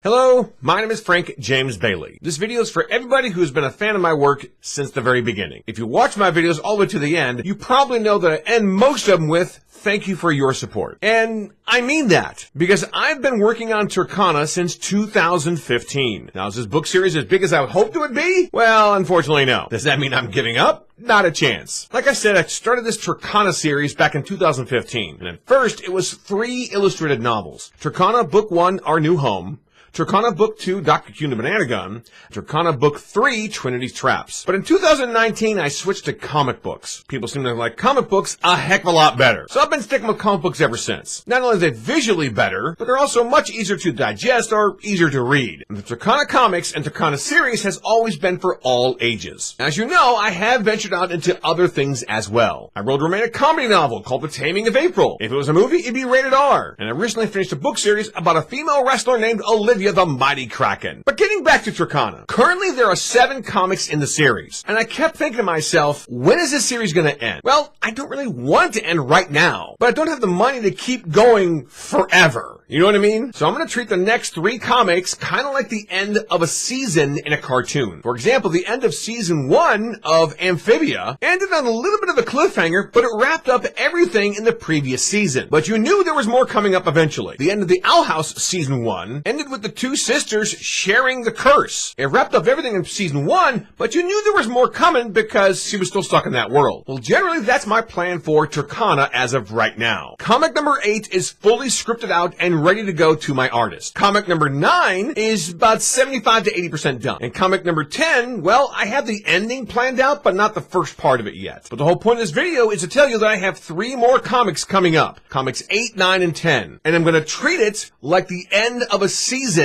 Hello, my name is Frank James Bailey. This video is for everybody who has been a fan of my work since the very beginning. If you watch my videos all the way to the end, you probably know that I end most of them with thank you for your support. And I mean that, because I've been working on Turkana since 2015. Now, is this book series as big as I hoped it would be? Well, unfortunately, no. Does that mean I'm giving up? Not a chance. Like I said, I started this Turkana series back in 2015. And at first, it was 3 illustrated novels. Turkana Book 1, Our New Home. Turkana Book 2, Dr. Q and the Banana Gun, Turkana Book 3, Trinity's Traps. But in 2019, I switched to comic books. People seem to like comic books a heck of a lot better. So I've been sticking with comic books ever since. Not only are they visually better, but they're also much easier to digest or easier to read. And the Turkana comics and Turkana series has always been for all ages. As you know, I have ventured out into other things as well. I wrote a romantic comedy novel called The Taming of April. If it was a movie, it'd be rated R. And I recently finished a book series about a female wrestler named Olivia the Mighty Kraken. But getting back to Turkana, currently there are 7 comics in the series, and I kept thinking to myself, when is this series going to end? Well, I don't really want it to end right now, but I don't have the money to keep going forever. You know what I mean? So I'm going to treat the next 3 comics kind of like the end of a season in a cartoon. For example, the end of season 1 of Amphibia ended on a little bit of a cliffhanger, but it wrapped up everything in the previous season. But you knew there was more coming up eventually. The end of the Owl House season 1 ended with the 2 sisters sharing the curse. It wrapped up everything in season 1, but you knew there was more coming because she was still stuck in that world. Well, generally that's my plan for Turkana as of right now. Comic number 8 is fully scripted out and ready to go to my artist. Comic number 9 is about 75 to 80% done. And comic number 10, well, I have the ending planned out, but not the first part of it yet. But the whole point of this video is to tell you that I have 3 more comics coming up. Comics 8, 9, and 10. And I'm going to treat it like the end of a season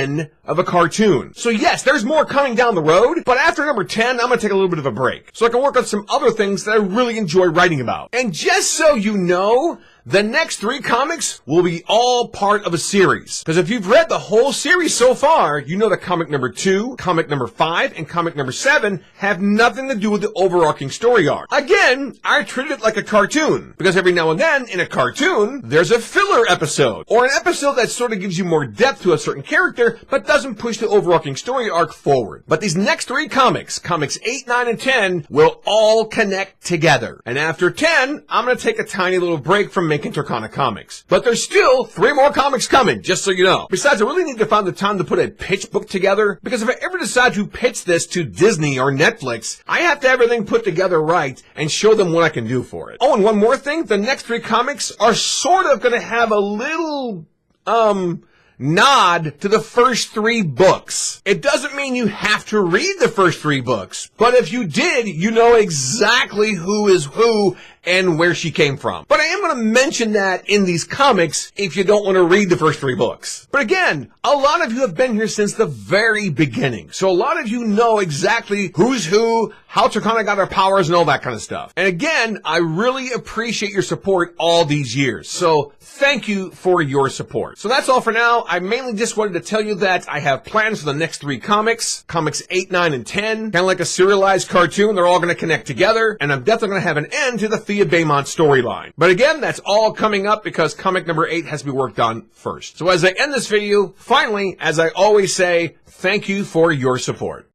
of a cartoon. So yes, there's more coming down the road, but after number 10, I'm going to take a little bit of a break so I can work on some other things that I really enjoy writing about. And just so you know, the next 3 comics will be all part of a series. Because if you've read the whole series so far, you know that comic number 2, comic number 5, and comic number 7 have nothing to do with the overarching story arc. Again, I treat it like a cartoon. Because every now and then, in a cartoon, there's a filler episode. Or an episode that sort of gives you more depth to a certain character, but doesn't push the overarching story arc forward. But these next 3 comics, comics 8, 9, and 10, will all connect together. And after 10, I'm going to take a tiny little break from making Turkana comics. But there's still 3 more comics coming, just so you know. Besides, I really need to find the time to put a pitch book together, because if I ever decide to pitch this to Disney or Netflix, I have to have everything put together right and show them what I can do for it. Oh, and one more thing, the next 3 comics are sort of going to have a little, nod to the first 3 books. It doesn't mean you have to read the first 3 books, but if you did, you know exactly who is who and where she came from. But I am going to mention that in these comics if you don't want to read the first 3 books. But again, a lot of you have been here since the very beginning. So a lot of you know exactly who's who, how Turkana got her powers, and all that kind of stuff. And again, I really appreciate your support all these years. So thank you for your support. So that's all for now. I mainly just wanted to tell you that I have plans for the next 3 comics. Comics 8, 9, and 10. Kind of like a serialized cartoon. They're all going to connect together. And I'm definitely going to have an end to the Thea Baymont storyline. But again, that's all coming up because comic number 8 has to be worked on first. So as I end this video, finally, as I always say, thank you for your support.